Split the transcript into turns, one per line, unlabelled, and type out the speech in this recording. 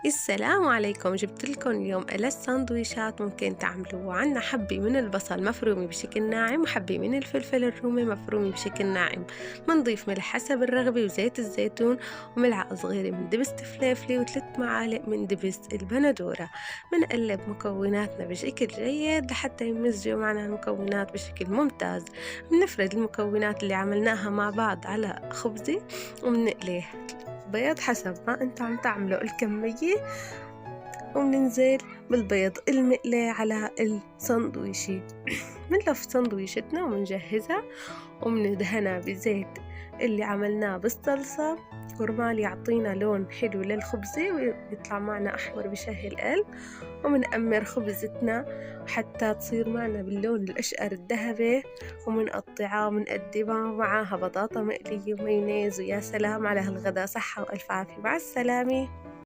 السلام عليكم، جبت لكم اليوم 3 سندويشات ممكن تعملوه. عنا حبة من البصل مفرومة بشكل ناعم، وحبة من الفلفل الرومي مفرومة بشكل ناعم. منضيف ملح حسب الرغبة وزيت الزيتون وملعقة صغيرة من دبس الفليفلة و3 معالق من دبس البندورة. منقلب مكوناتنا بشكل جيد لحتى يمزجوا معنا المكونات بشكل ممتاز. منفرد المكونات اللي عملناها مع بعض على خبزة ومنقليه بيض حسب ما انت عم تعملوا الكمية، وبننزل بالبيض المقلي على السندويشة. منلف سندويشتنا ومنجهزها ومندهنها بزيت اللي عملناه بالصلصة، كرمال يعطينا لون حلو للخبزة ويطلع معنا أحمر بشهي القلب. ومنأمر خبزتنا حتى تصير معنا باللون الأشقر الذهبي، ومنقطعها ومنقدمها معاها بطاطا مقلية ومايونيز. ويا سلام على هالغدا، صحة وألف عافية، مع السلامة.